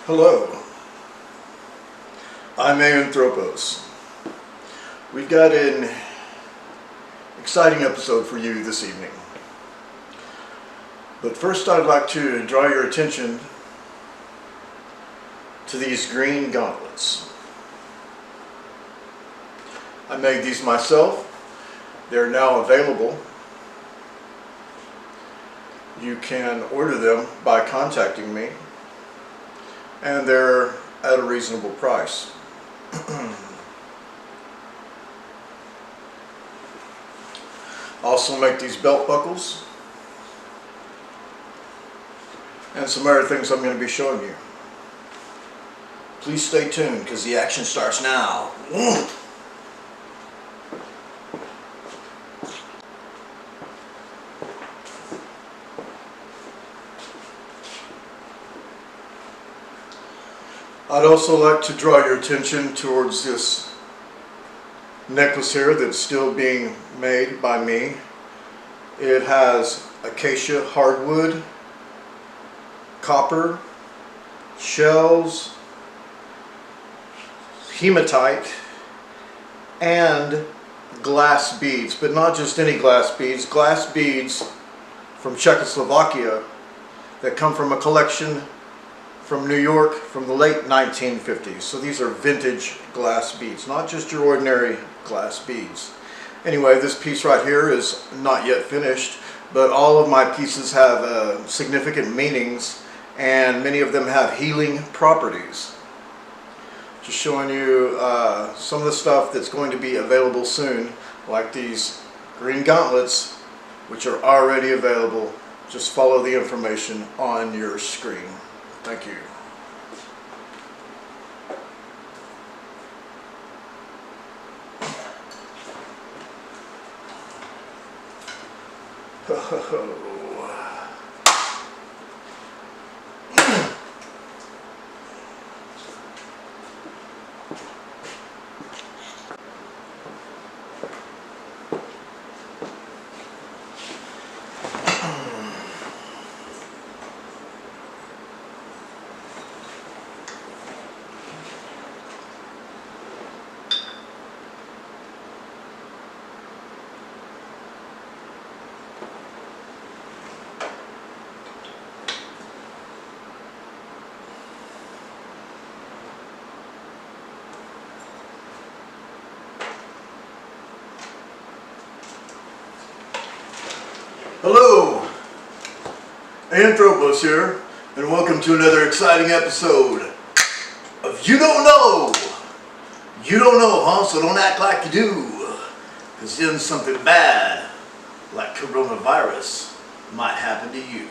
Hello, I'm Ayinthropos. We've got an exciting episode for you this evening. But first I'd like to draw your attention to these green gauntlets. I made these myself. They're now available. You can order them by contacting me, and they're at a reasonable price. Also make these belt buckles and some other things I'm going to be showing you. Please stay tuned because the action starts now. I'd also like to draw your attention towards this necklace here that's still being made by me. It has acacia hardwood, copper, shells, hematite, and glass beads. But not just any glass beads from Czechoslovakia that come from a collection from New York from the late 1950s. So these are vintage glass beads, not just your ordinary glass beads. Anyway, this piece right here is not yet finished, but all of my pieces have significant meanings, and many of them have healing properties. Just showing you some of the stuff that's going to be available soon, like these green gauntlets, which are already available. Just follow the information on your screen. Thank you. Hello, Ayinthropos here, and welcome to another exciting episode of You Don't Know. You don't know, huh? So don't act like you do, because then something bad, like coronavirus, might happen to you.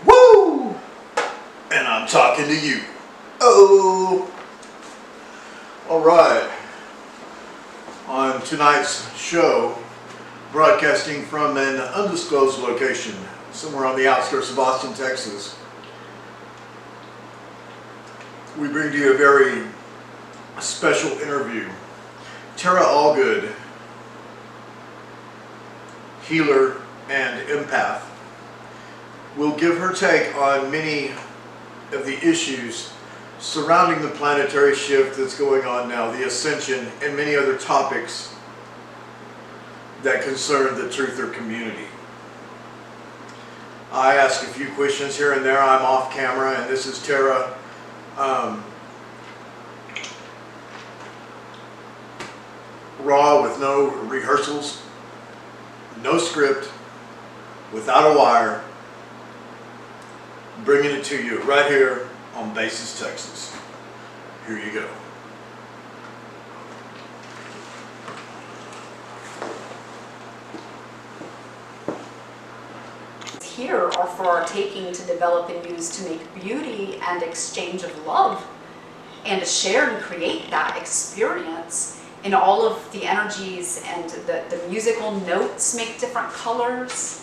Woo! And I'm talking to you. Oh! Alright. On tonight's show, broadcasting from an undisclosed location, somewhere on the outskirts of Austin, Texas, we bring to you a very special interview. Tara Allgood, healer and empath, will give her take on many of the issues surrounding the planetary shift that's going on now, the ascension, and many other topics that concern the truther community. I ask a few questions here and there. I'm off camera, and this is Tara. Raw, with no rehearsals, no script, without a wire, bringing it to you right here on Basis, Texas. Here you go. Here are for our taking to develop and use to make beauty and exchange of love, and to share and create that experience in all of the energies, and the musical notes make different colors.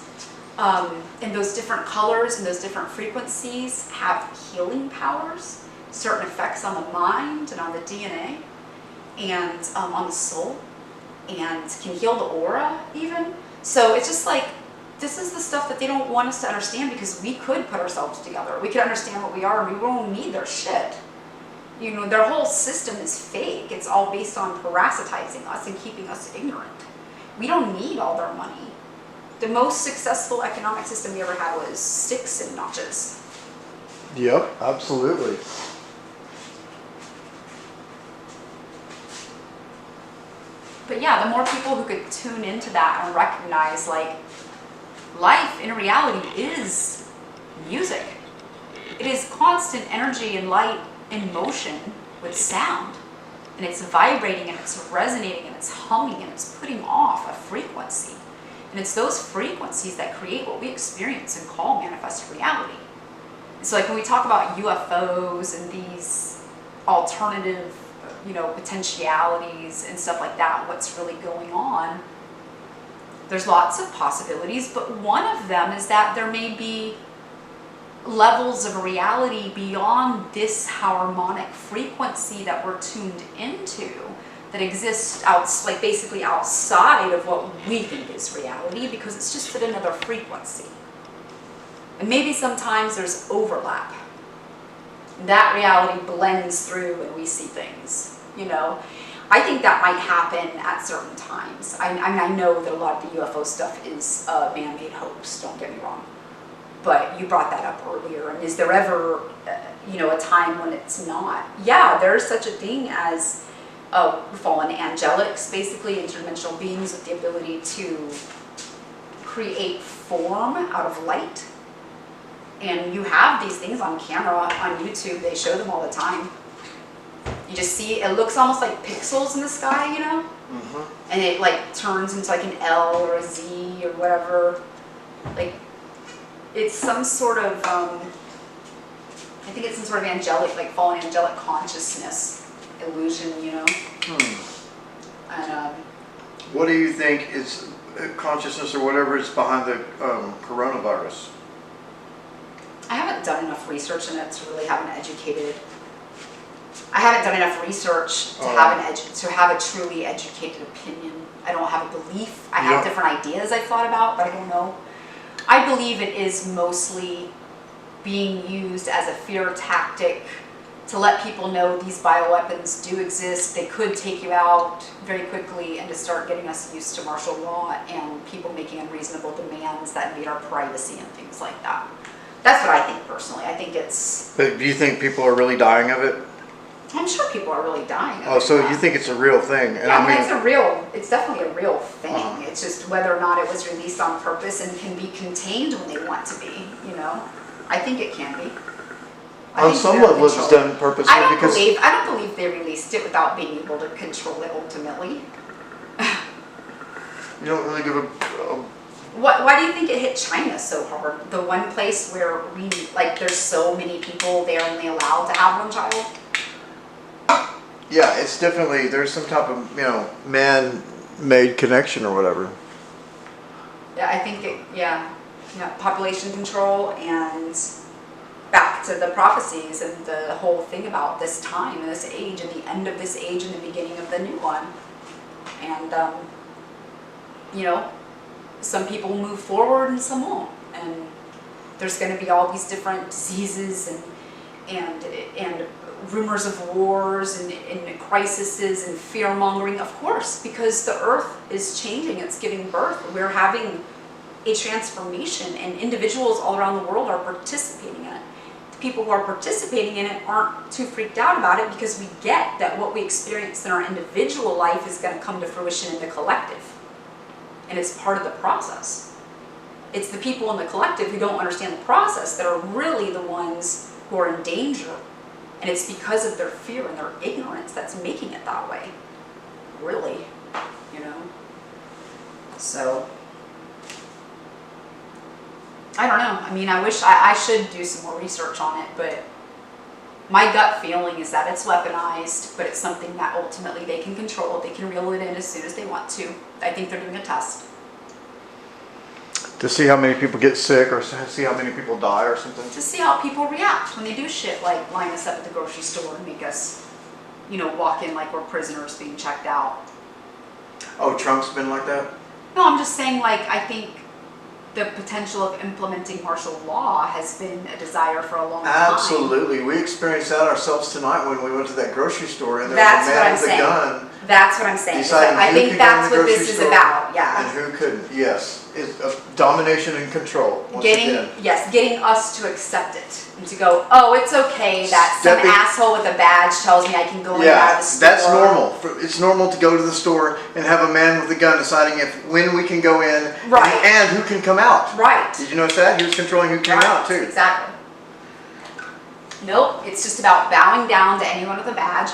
And those different colors and those different frequencies have healing powers, certain effects on the mind and on the DNA. and on the soul, and can heal the aura even. So it's just like, this is the stuff that they don't want us to understand, because we could put ourselves together. We could understand what we are, and we won't need their shit. You know, their whole system is fake. It's all based on parasitizing us and keeping us ignorant. We don't need all their money. The most successful economic system we ever had was sticks and notches. Yep, absolutely. But yeah, the more people who could tune into that and recognize, like, life in reality is music. It is constant energy and light in motion with sound. And it's vibrating and it's resonating and it's humming and it's putting off a frequency. And it's those frequencies that create what we experience and call manifest reality. And so like when we talk about UFOs and these alternative, you know, potentialities and stuff like that, what's really going on, there's lots of possibilities, but one of them is that there may be levels of reality beyond this harmonic frequency that we're tuned into, that exists like basically outside of what we think is reality, because it's just at another frequency. And maybe sometimes there's overlap. That reality blends through and we see things, you know. I think that might happen at certain times. I mean, I know that a lot of the UFO stuff is a man-made hoax, don't get me wrong. But you brought that up earlier, and is there ever, you know, a time when it's not? Yeah, there's such a thing as fallen angelics, basically interdimensional beings with the ability to create form out of light. And you have these things on camera, on YouTube, they show them all the time. You just see, it looks almost like pixels in the sky, you know? Mm-hmm. And it like turns into like an L or a Z or whatever. Like, it's some sort of, I think it's some sort of angelic, like fallen angelic consciousness illusion, you know? And, what do you think is consciousness or whatever is behind the coronavirus? I haven't done enough research in it to really have an educated. I haven't done enough research to have a truly educated opinion. I don't have a belief. I have different ideas I've thought about, but I don't know. I believe it is mostly being used as a fear tactic to let people know these bioweapons do exist. They could take you out very quickly, and to start getting us used to martial law and people making unreasonable demands that invade our privacy and things like that. That's what I think personally. I think it's... But do you think people are really dying of it? I'm sure people are really dying of it. Oh, so you think it's a real thing? And yeah, I mean, it's definitely a real thing. It's just whether or not it was released on purpose and can be contained when they want to be, you know? I think it can be. On some level it was done purposely because... I don't believe they released it without being able to control it ultimately. You don't really give a... Why do you think it hit China so hard? The one place where there's so many people, they're only allowed to have one child? Yeah, it's definitely, there's some type of, you know, man-made connection or whatever. Yeah, I think population control, and back to the prophecies and the whole thing about this time and this age and the end of this age and the beginning of the new one. And, you know, some people will move forward and some won't. And there's going to be all these different diseases and rumors of wars and crises and fear-mongering, of course, because the earth is changing, it's giving birth. We're having a transformation, and individuals all around the world are participating in it. The people who are participating in it aren't too freaked out about it, because we get that what we experience in our individual life is going to come to fruition in the collective. And it's part of the process. It's the people in the collective who don't understand the process that are really the ones who are in danger. And it's because of their fear and their ignorance that's making it that way. Really, you know? So, I don't know. I mean, I wish I should do some more research on it, but my gut feeling is that it's weaponized, but it's something that ultimately they can control. They can reel it in as soon as they want to. I think they're doing a test. To see how many people get sick, or see how many people die or something? To see how people react when they do shit like line us up at the grocery store and make us walk in like we're prisoners being checked out. Oh, Trump's been like that? No, I'm just saying, like, I think the potential of implementing martial law has been a desire for a long time. Absolutely. We experienced that ourselves tonight when we went to that grocery store and there That's was a what man I'm with saying. a gun. That's what I'm saying. Deciding I who think could that's go in what the this grocery is store about. Yeah. And who couldn't. Yes. It's domination and control. Once again. Getting us to accept it and to go, oh, it's okay that some asshole with a badge tells me I can go in and out of the store. That's normal. It's normal to go to the store and have a man with a gun deciding when we can go in and who can come out. Right. Did you notice that? He was controlling who came out too. Exactly. Nope. It's just about bowing down to anyone with a badge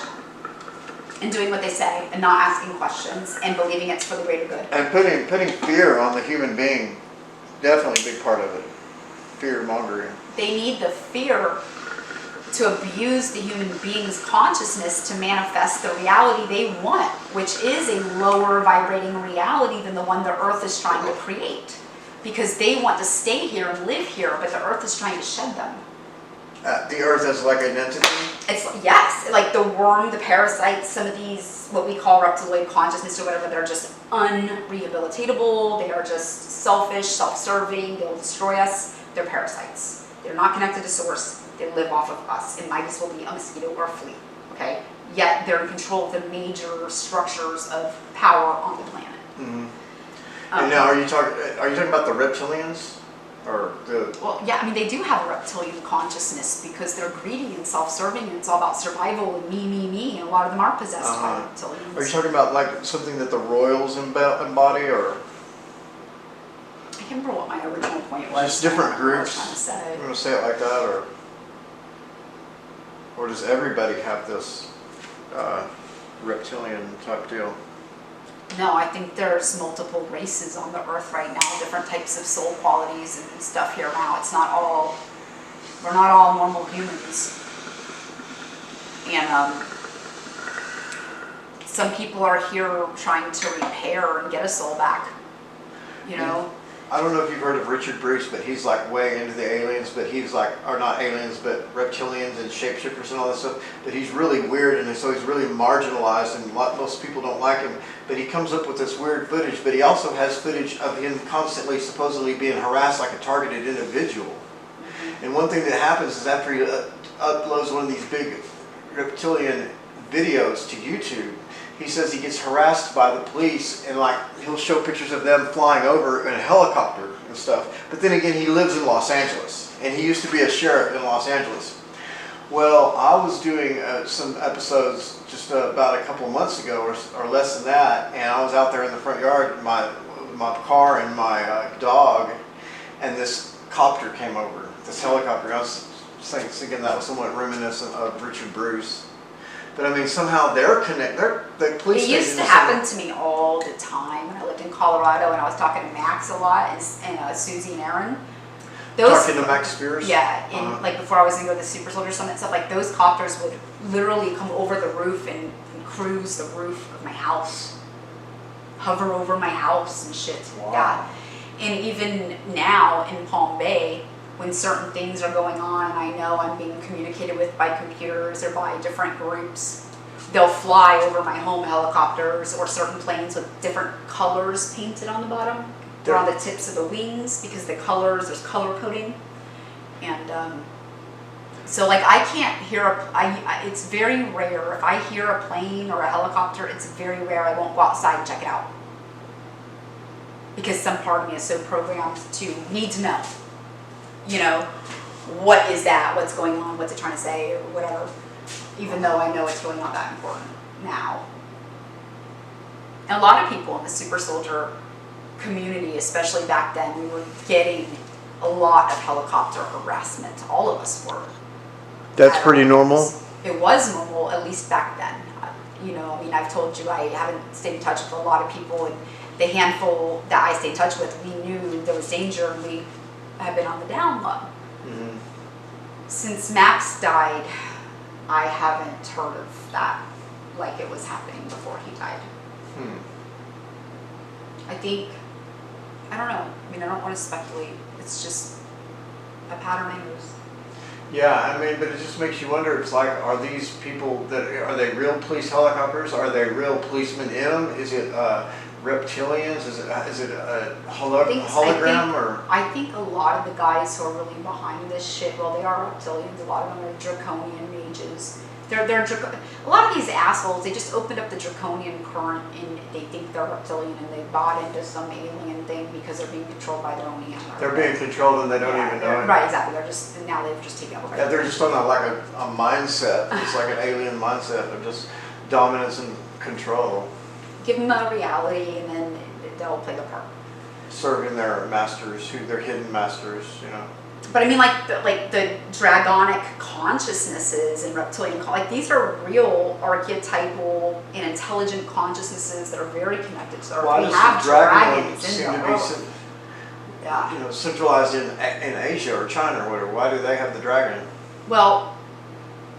and doing what they say and not asking questions and believing it's for the greater good. And putting fear on the human being, definitely a big part of it. Fear mongering. They need the fear to abuse the human being's consciousness to manifest the reality they want, which is a lower vibrating reality than the one the earth is trying to create. Because they want to stay here and live here, but the earth is trying to shed them. The earth is like an entity? Yes, like the worm, the parasites, some of these, what we call reptiloid consciousness or whatever, they're just unrehabilitatable, they are just selfish, self-serving, they'll destroy us, they're parasites. They're not connected to source, they live off of us. It might as well be a mosquito or a flea, okay? Yet they're in control of the major structures of power on the planet. Mm-hmm. And now are you talking about the reptilians? Well, yeah, I mean, they do have a reptilian consciousness because they're greedy and self-serving and it's all about survival and me, and a lot of them are possessed by reptilians. Are you talking about like something that the royals embody, or? I can't remember what my original point was. Just different groups? I was trying to say. You want to say it like that, or does everybody have this reptilian type deal? No, I think there's multiple races on the earth right now, different types of soul qualities and stuff here now. We're not all normal humans. And some people are here trying to repair and get a soul back, I don't know if you've heard of Richard Bruce, but he's like way into the aliens, but he's like, or not aliens, but reptilians and shapeshifters and all that stuff. But he's really weird, and so he's really marginalized, and most people don't like him. But he comes up with this weird footage, but he also has footage of him constantly, supposedly being harassed like a targeted individual. And one thing that happens is after he uploads one of these big reptilian videos to YouTube, he says he gets harassed by the police, and like he'll show pictures of them flying over in a helicopter and stuff. But then again, he lives in Los Angeles, and he used to be a sheriff in Los Angeles. Well, I was doing some episodes just about a couple of months ago, or less than that, and I was out there in the front yard, my car and my dog, and this copter came over, this helicopter. I was thinking that was somewhat reminiscent of Richard Bruce. But I mean, somehow they're connected. The police. It used to happen to me all the time when I lived in Colorado, and I was talking to Max a lot, and Susie and Aaron. Talking to Max Spears? Yeah, like before I was going to go to the Super Soldier Summit and stuff, like those copters would literally come over the roof and cruise the roof of my house, hover over my house and shit. Wow. Yeah. And even now in Palm Bay, when certain things are going on and I know I'm being communicated with by computers or by different groups, they'll fly over my home helicopters or certain planes with different colors painted on the bottom. They're on the tips of the wings because the colors, there's color coding. And so like I can't hear, it's very rare. If I hear a plane or a helicopter, it's very rare I won't go outside and check it out. Because some part of me is so programmed to need to know. What is that? What's going on? What's it trying to say? Or whatever. Even though I know it's really not that important now. And a lot of people in the super soldier community, especially back then, we were getting a lot of helicopter harassment. All of us were. That's pretty normal? It was normal, at least back then. I've told you I haven't stayed in touch with a lot of people, and the handful that I stayed in touch with, we knew there was danger, and we have been on the down low. Mm-hmm. Since Max died, I haven't heard of that like it was happening before he died. I don't know. I don't want to speculate. It's just a pattern I use. Yeah, I mean, but it just makes you wonder. It's like, are these people are they real police helicopters? Are they real policemen in them? Is it reptilians? Is it a hologram or? I think a lot of the guys who are really behind this shit, well, they are reptilians. A lot of them are draconian mages. A lot of these assholes, they just opened up the draconian current and they think they're reptilian and they bought into some alien thing because they're being controlled by their own animal. They're being controlled and they don't even know it. Right, exactly. Now they've just taken over. Yeah, they're just on a mindset. It's like an alien mindset of just dominance and control. Give them a reality and then they'll play the part. Serving their masters, their hidden masters, But I mean, like the dragonic consciousnesses and reptilian, like these are real archetypal and intelligent consciousnesses that are very connected to Earth. Why We does have the dragon dragons seem in to the be Earth. centralized in Asia or China or whatever? Why do they have the dragon? Well,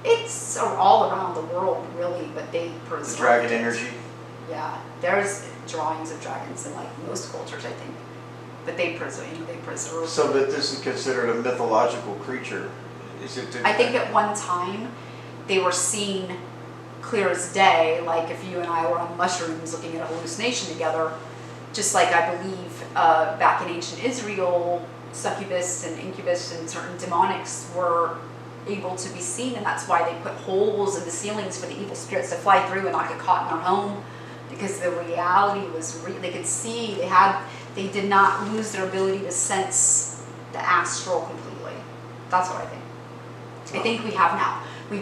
it's all around the world, really, but they preserve The dragon it. energy. Yeah, there's drawings of dragons in like most cultures, I think, but they preserve. So that this is considered a mythological creature. Is it? I think at one time they were seen clear as day, like if you and I were on mushrooms looking at a hallucination together, just like I believe back in ancient Israel, succubus and incubus and certain demonics were able to be seen, and that's why they put holes in the ceilings for the evil spirits to fly through and not get caught in their home, because the reality was real. They could see, they did not lose their ability to sense the astral completely. That's what I think. I think we have now.